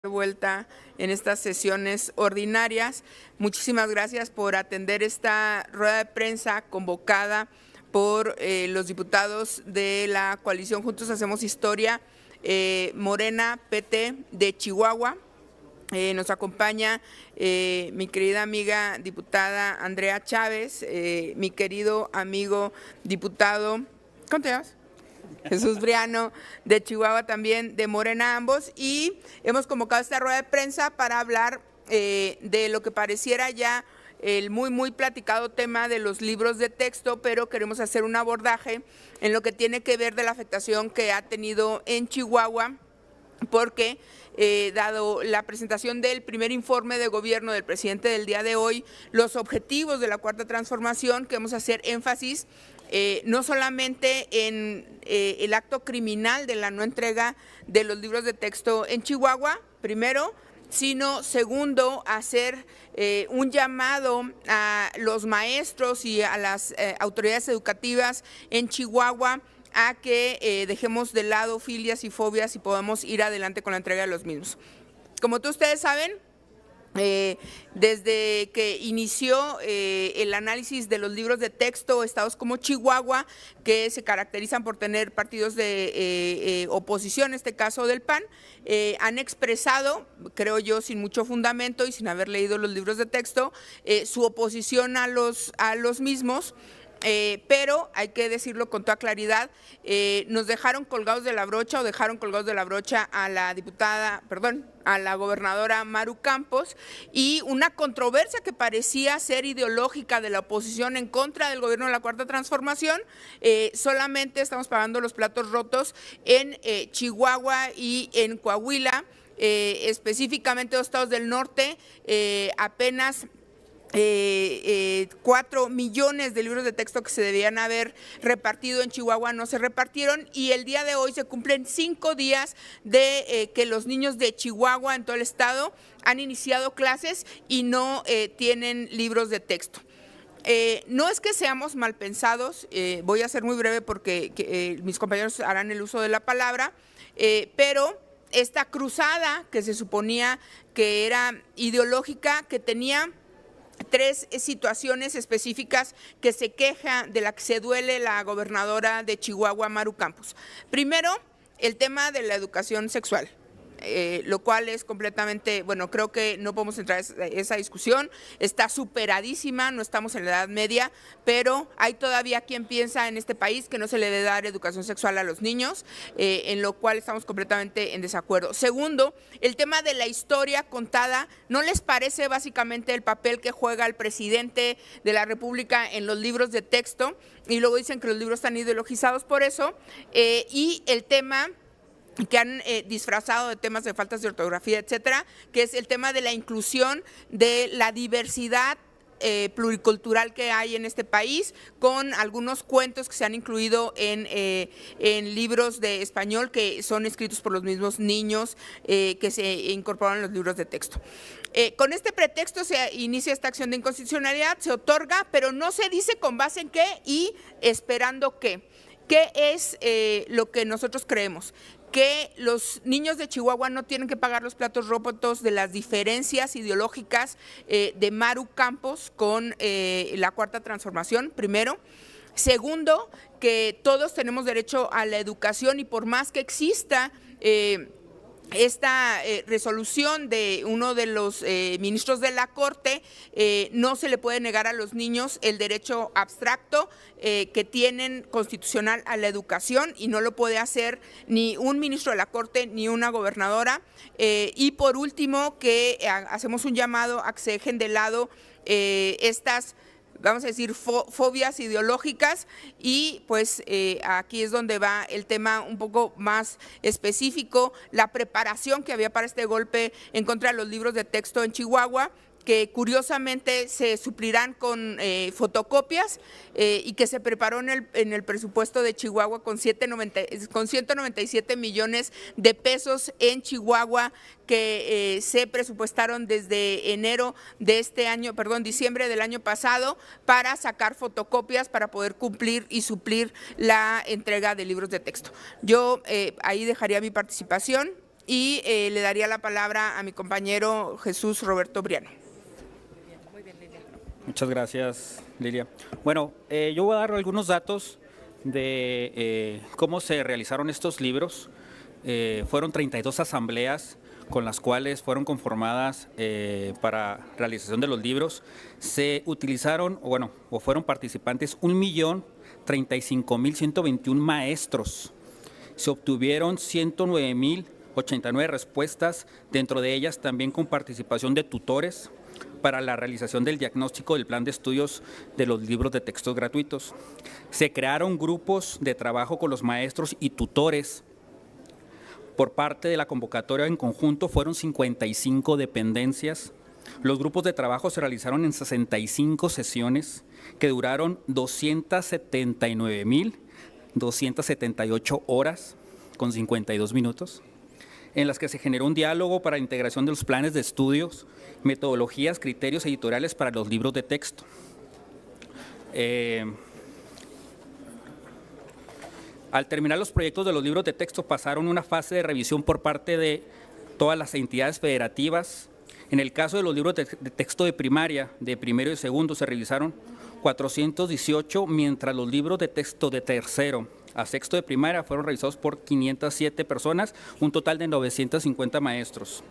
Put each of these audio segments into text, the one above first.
Vuelta en estas sesiones ordinarias. Muchísimas gracias por atender esta rueda de prensa convocada por los diputados de la coalición Juntos Hacemos Historia, Morena, PT de Chihuahua. Nos acompaña mi querida amiga diputada Andrea Chávez, mi querido amigo diputado, ¿cómo te llamas? Jesús Briano, de Chihuahua también, de Morena ambos, y hemos convocado esta rueda de prensa para hablar de lo que pareciera ya el muy platicado tema de los libros de texto, pero queremos hacer un abordaje en lo que tiene que ver de la afectación que ha tenido en Chihuahua, porque dado la presentación del primer informe de gobierno del presidente del día de hoy, los objetivos de la Cuarta Transformación, queremos hacer énfasis no solamente en el acto criminal de la no entrega de los libros de texto en Chihuahua, primero, sino segundo, hacer un llamado a los maestros y a las autoridades educativas en Chihuahua a que dejemos de lado filias y fobias y podamos ir adelante con la entrega de los mismos. Como todos ustedes saben, desde que inició el análisis de los libros de texto, estados como Chihuahua, que se caracterizan por tener partidos de oposición, en este caso del PAN, han expresado, creo yo, sin mucho fundamento y sin haber leído los libros de texto, su oposición a los mismos. Pero hay que decirlo con toda claridad, nos dejaron colgados de la brocha o dejaron colgados de la brocha a la a la gobernadora Maru Campos, y una controversia que parecía ser ideológica de la oposición en contra del gobierno de la Cuarta Transformación, solamente estamos pagando los platos rotos en Chihuahua y en Coahuila, específicamente los estados del norte, apenas 4 millones de libros de texto que se debían haber repartido en Chihuahua no se repartieron, y el día de hoy se cumplen 5 días de que los niños de Chihuahua en todo el estado han iniciado clases y no tienen libros de texto. No es que seamos mal pensados, voy a ser muy breve porque mis compañeros harán el uso de la palabra, pero esta cruzada que se suponía que era ideológica, que tenía 3 situaciones específicas que se queja, de la que se duele la gobernadora de Chihuahua, Maru Campos. Primero, el tema de la educación sexual. Lo cual es completamente, bueno, creo que no podemos entrar en esa discusión, está superadísima, no estamos en la Edad Media, pero hay todavía quien piensa en este país que no se le debe dar educación sexual a los niños, en lo cual estamos completamente en desacuerdo. Segundo, el tema de la historia contada, ¿no les parece básicamente el papel que juega el presidente de la República en los libros de texto? Y luego dicen que los libros están ideologizados por eso, y el tema que han disfrazado de temas de faltas de ortografía, etcétera, que es el tema de la inclusión de la diversidad pluricultural que hay en este país, con algunos cuentos que se han incluido en libros de español que son escritos por los mismos niños que se incorporan en los libros de texto. Con este pretexto se inicia esta acción de inconstitucionalidad, se otorga, pero no se dice con base en qué y esperando qué. ¿Qué es lo que nosotros creemos? Que los niños de Chihuahua no tienen que pagar los platos rotos de las diferencias ideológicas de Maru Campos con la Cuarta Transformación, primero. Segundo, que todos tenemos derecho a la educación, y por más que exista esta resolución de uno de los ministros de la Corte, no se le puede negar a los niños el derecho abstracto que tienen constitucional a la educación, y no lo puede hacer ni un ministro de la Corte ni una gobernadora. Y por último, que hacemos un llamado a que se dejen de lado estas, vamos a decir, fobias ideológicas, y pues aquí es donde va el tema un poco más específico, la preparación que había para este golpe en contra de los libros de texto en Chihuahua, que curiosamente se suplirán con fotocopias y que se preparó en el presupuesto de Chihuahua con 197 millones de pesos en Chihuahua, que se presupuestaron desde enero de este año, diciembre del año pasado, para sacar fotocopias para poder cumplir y suplir la entrega de libros de texto. Yo ahí dejaría mi participación. y le daría la palabra a mi compañero Jesús Roberto Briano. Muchas gracias, Lilia. Bueno, yo voy a dar algunos datos de cómo se realizaron estos libros. Fueron 32 asambleas con las cuales fueron conformadas para realización de los libros. Se utilizaron, o fueron participantes 1.035.121 maestros. Se obtuvieron 109.089 respuestas, dentro de ellas también con participación de tutores para la realización del diagnóstico del plan de estudios de los libros de textos gratuitos. Se crearon grupos de trabajo con los maestros y tutores. Por parte de la convocatoria en conjunto fueron 55 dependencias. Los grupos de trabajo se realizaron en 65 sesiones que duraron 279.278 horas con 52 minutos, en las que se generó un diálogo para la integración de los planes de estudios, metodologías, criterios editoriales para los libros de texto. Al terminar los proyectos de los libros de texto pasaron una fase de revisión por parte de todas las entidades federativas. En el caso de los libros de texto de primaria, de primero y segundo, se revisaron 418, mientras los libros de texto de tercero a sexto de primaria fueron revisados por 507 personas, un total de 950 maestros.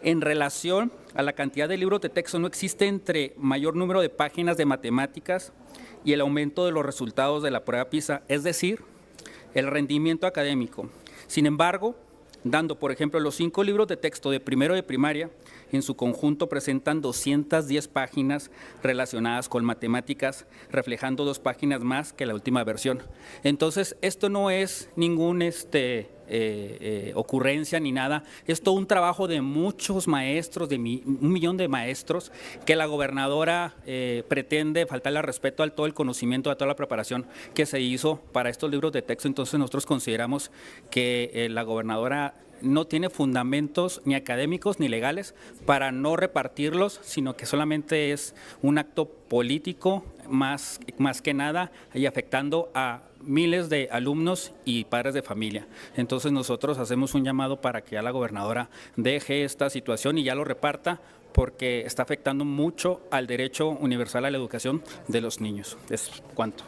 En relación a la cantidad de libros de texto, no existe entre mayor número de páginas de matemáticas y el aumento de los resultados de la prueba PISA, es decir, el rendimiento académico. Sin embargo, dando por ejemplo los 5 libros de texto de primero de primaria, en su conjunto presentan 210 páginas relacionadas con matemáticas, reflejando 2 páginas más que la última versión. Entonces, esto no es ningún ocurrencia ni nada, es todo un trabajo de muchos maestros, de 1 millón de maestros, que la gobernadora pretende faltarle al respeto a todo el conocimiento, a toda la preparación que se hizo para estos libros de texto. Entonces nosotros consideramos que la gobernadora no tiene fundamentos ni académicos ni legales para no repartirlos, sino que solamente es un acto político más que nada y afectando a miles de alumnos y padres de familia. Entonces nosotros hacemos un llamado para que ya la gobernadora deje esta situación y ya lo reparta, porque está afectando mucho al derecho universal a la educación de los niños. Es cuanto.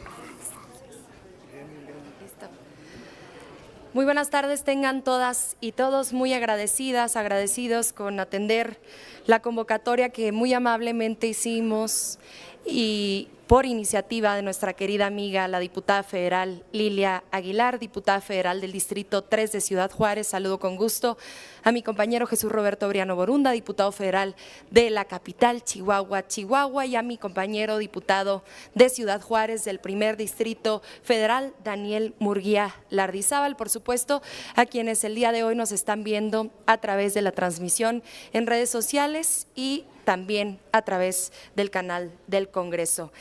Muy buenas tardes, tengan todas y todos muy agradecidos con atender la convocatoria que muy amablemente hicimos y por iniciativa de nuestra querida amiga, la diputada federal Lilia Aguilar, diputada federal del Distrito 3 de Ciudad Juárez. Saludo con gusto a mi compañero Jesús Roberto Briano Borunda, diputado federal de la capital Chihuahua, y a mi compañero diputado de Ciudad Juárez del primer Distrito Federal, Daniel Murguía Lardizábal, por supuesto, a quienes el día de hoy nos están viendo a través de la transmisión en redes sociales y también a través del canal del Congreso.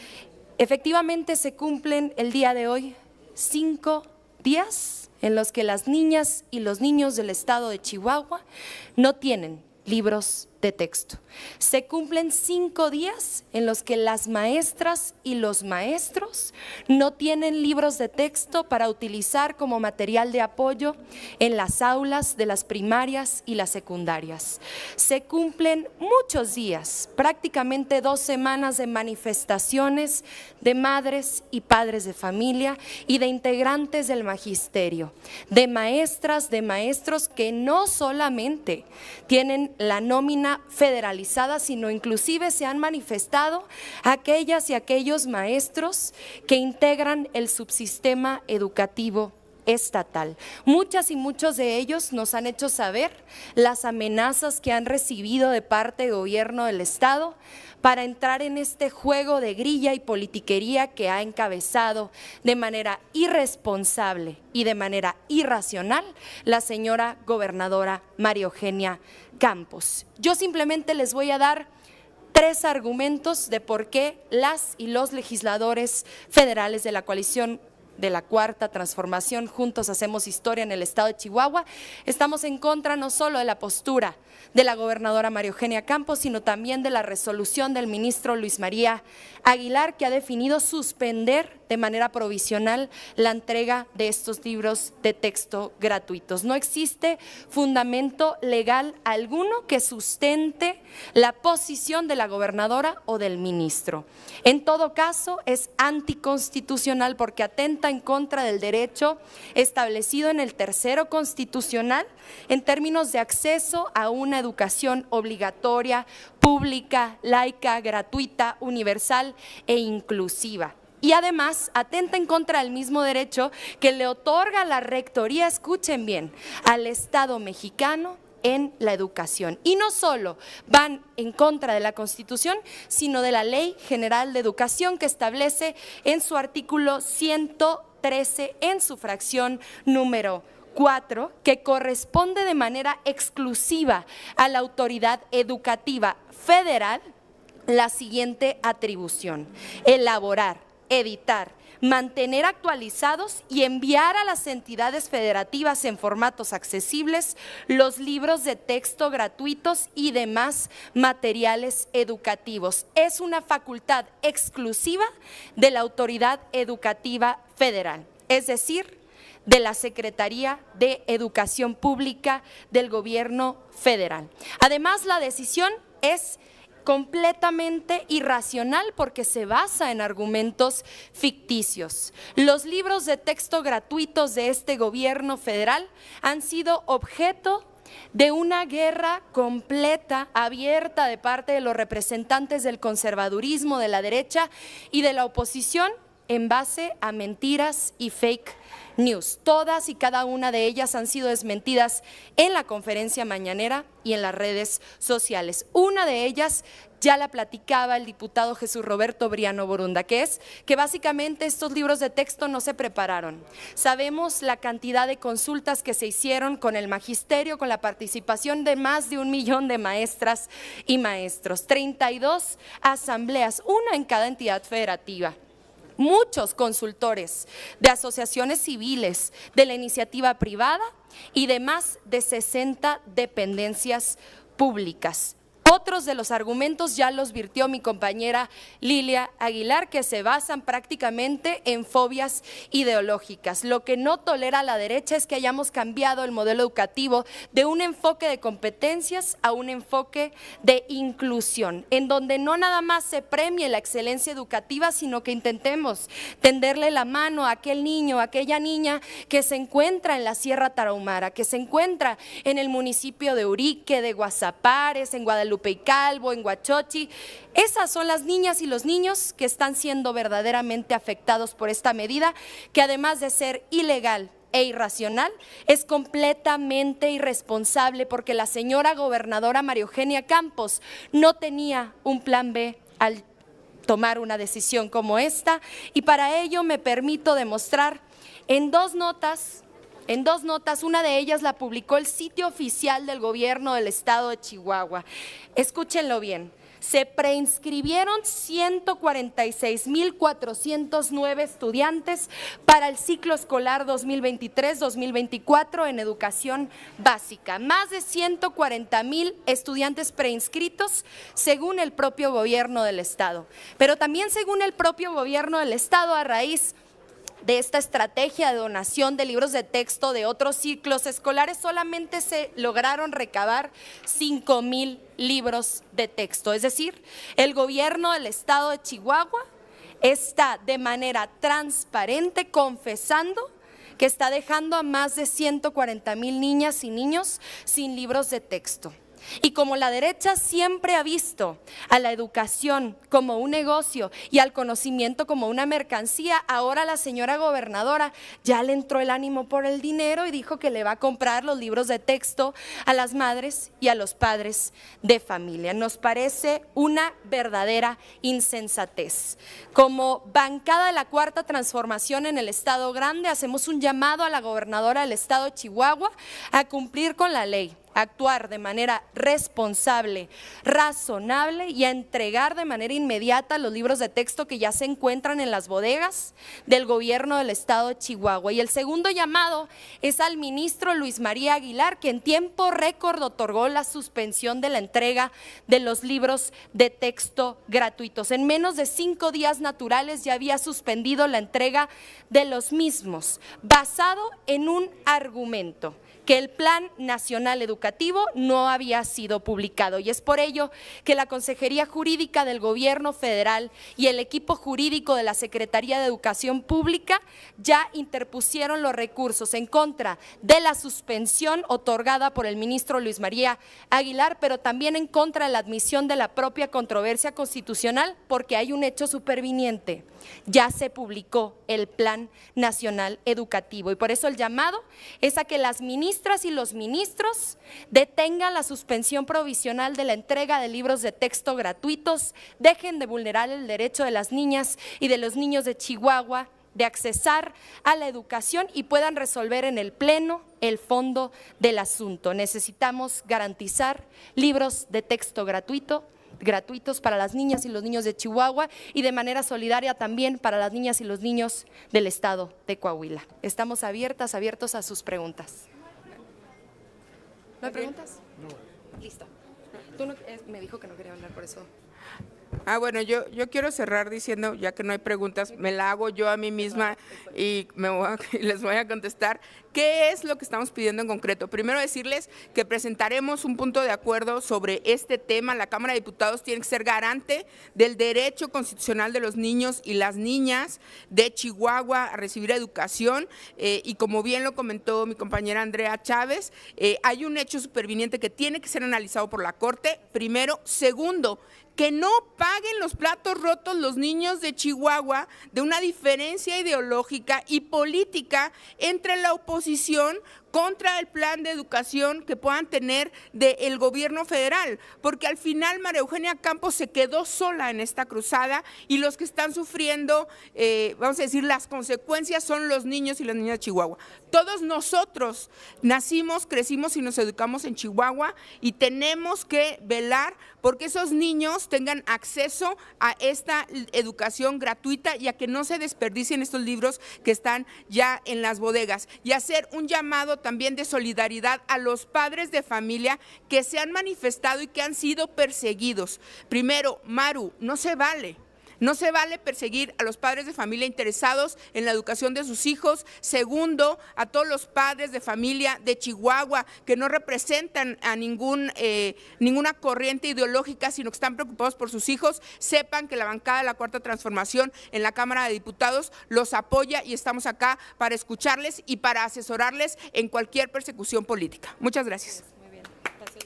Efectivamente se cumplen el día de hoy 5 días en los que las niñas y los niños del estado de Chihuahua no tienen libros de texto. Se cumplen 5 días en los que las maestras y los maestros no tienen libros de texto para utilizar como material de apoyo en las aulas de las primarias y las secundarias. Se cumplen muchos días, prácticamente 2 semanas de manifestaciones de madres y padres de familia y de integrantes del magisterio, de maestras, de maestros que no solamente tienen la nómina federalizada, sino inclusive se han manifestado aquellas y aquellos maestros que integran el subsistema educativo estatal. Muchas y muchos de ellos nos han hecho saber las amenazas que han recibido de parte del gobierno del estado para entrar en este juego de grilla y politiquería que ha encabezado de manera irresponsable y de manera irracional la señora gobernadora María Eugenia Campos. Yo simplemente les voy a dar 3 argumentos de por qué las y los legisladores federales de la coalición de la Cuarta Transformación, Juntos Hacemos Historia en el estado de Chihuahua, estamos en contra no solo de la postura de la gobernadora María Eugenia Campos, sino también de la resolución del ministro Luis María Aguilar, que ha definido suspender de manera provisional la entrega de estos libros de texto gratuitos. No existe fundamento legal alguno que sustente la posición de la gobernadora o del ministro. En todo caso, es anticonstitucional porque atenta en contra del derecho establecido en el tercero constitucional en términos de acceso a una educación obligatoria, pública, laica, gratuita, universal e inclusiva. Y además atenta en contra del mismo derecho que le otorga la rectoría, escuchen bien, al Estado mexicano en la educación. Y no solo van en contra de la Constitución, sino de la Ley General de Educación que establece en su artículo 113 en su fracción número 4, que corresponde de manera exclusiva a la autoridad educativa federal la siguiente atribución: elaborar, editar, mantener actualizados y enviar a las entidades federativas en formatos accesibles los libros de texto gratuitos y demás materiales educativos. Es una facultad exclusiva de la autoridad educativa federal, es decir, de la Secretaría de Educación Pública del Gobierno Federal. Además, la decisión es completamente irracional porque se basa en argumentos ficticios. Los libros de texto gratuitos de este gobierno federal han sido objeto de una guerra completa, abierta de parte de los representantes del conservadurismo, de la derecha y de la oposición en base a mentiras y fake news. Todas y cada una de ellas han sido desmentidas en la conferencia mañanera y en las redes sociales. Una de ellas ya la platicaba el diputado Jesús Roberto Briano Borunda, que es que básicamente estos libros de texto no se prepararon. Sabemos la cantidad de consultas que se hicieron con el magisterio, con la participación de más de 1 millón de maestras y maestros, 32 asambleas, una en cada entidad federativa. Muchos consultores de asociaciones civiles, de la iniciativa privada y de más de 60 dependencias públicas. Otros de los argumentos ya los virtió mi compañera Lilia Aguilar, que se basan prácticamente en fobias ideológicas. Lo que no tolera la derecha es que hayamos cambiado el modelo educativo de un enfoque de competencias a un enfoque de inclusión, en donde no nada más se premie la excelencia educativa, sino que intentemos tenderle la mano a aquel niño, a aquella niña que se encuentra en la Sierra Tarahumara, que se encuentra en el municipio de Urique, de Guasapares, en Guadalupe y Calvo, en Huachochi. Esas son las niñas y los niños que están siendo verdaderamente afectados por esta medida, que además de ser ilegal e irracional, es completamente irresponsable, porque la señora gobernadora María Eugenia Campos no tenía un plan B al tomar una decisión como esta, y para ello me permito demostrar en dos notas, una de ellas la publicó el sitio oficial del gobierno del estado de Chihuahua. Escúchenlo bien. Se preinscribieron 146,409 estudiantes para el ciclo escolar 2023-2024 en educación básica. Más de 140,000 estudiantes preinscritos según el propio gobierno del estado. Pero también según el propio gobierno del estado, a raíz de esta estrategia de donación de libros de texto de otros ciclos escolares, solamente se lograron recabar 5,000 libros de texto. Es decir, el gobierno del estado de Chihuahua está de manera transparente confesando que está dejando a más de 140,000 niñas y niños sin libros de texto. Y como la derecha siempre ha visto a la educación como un negocio y al conocimiento como una mercancía, ahora la señora gobernadora ya le entró el ánimo por el dinero y dijo que le va a comprar los libros de texto a las madres y a los padres de familia. Nos parece una verdadera insensatez. Como bancada de la Cuarta Transformación en el Estado Grande, hacemos un llamado a la gobernadora del estado de Chihuahua a cumplir con la ley, actuar de manera responsable, razonable y a entregar de manera inmediata los libros de texto que ya se encuentran en las bodegas del gobierno del estado de Chihuahua. Y el segundo llamado es al ministro Luis María Aguilar, que en tiempo récord otorgó la suspensión de la entrega de los libros de texto gratuitos. En menos de 5 días naturales ya había suspendido la entrega de los mismos, basado en un argumento: que el Plan Nacional Educativo no había sido publicado. Y es por ello que la Consejería Jurídica del Gobierno Federal y el equipo jurídico de la Secretaría de Educación Pública ya interpusieron los recursos en contra de la suspensión otorgada por el ministro Luis María Aguilar, pero también en contra de la admisión de la propia controversia constitucional, porque hay un hecho superviniente: ya se publicó el Plan Nacional Educativo. Y por eso el llamado es a que las ministras y los ministros detengan la suspensión provisional de la entrega de libros de texto gratuitos, dejen de vulnerar el derecho de las niñas y de los niños de Chihuahua de accesar a la educación y puedan resolver en el Pleno el fondo del asunto. Necesitamos garantizar libros de texto gratuitos para las niñas y los niños de Chihuahua y de manera solidaria también para las niñas y los niños del estado de Coahuila. Estamos abiertos a sus preguntas. ¿No hay preguntas? No. Listo. Tú no, me dijo que no quería hablar, por eso. Bueno, yo quiero cerrar diciendo, ya que no hay preguntas, me la hago yo a mí misma y les voy a contestar. ¿Qué es lo que estamos pidiendo en concreto? Primero decirles que presentaremos un punto de acuerdo sobre este tema. La Cámara de Diputados tiene que ser garante del derecho constitucional de los niños y las niñas de Chihuahua a recibir educación y como bien lo comentó mi compañera Andrea Chávez, hay un hecho superviniente que tiene que ser analizado por la Corte, primero. Segundo, que no paguen los platos rotos los niños de Chihuahua de una diferencia ideológica y política entre la oposición contra el plan de educación que puedan tener del gobierno federal, porque al final María Eugenia Campos se quedó sola en esta cruzada y los que están sufriendo, vamos a decir, las consecuencias son los niños y las niñas de Chihuahua. Todos nosotros nacimos, crecimos y nos educamos en Chihuahua y tenemos que velar porque esos niños tengan acceso a esta educación gratuita y a que no se desperdicien estos libros que están ya en las bodegas, y hacer un llamado también de solidaridad a los padres de familia que se han manifestado y que han sido perseguidos. Primero, Maru, no se vale perseguir a los padres de familia interesados en la educación de sus hijos. Segundo, a todos los padres de familia de Chihuahua que no representan a ninguna corriente ideológica, sino que están preocupados por sus hijos, sepan que la bancada de la Cuarta Transformación en la Cámara de Diputados los apoya y estamos acá para escucharles y para asesorarles en cualquier persecución política. Muchas gracias. Muy bien. Gracias.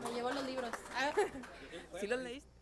Me llevó los libros. ¿Sí los leíste?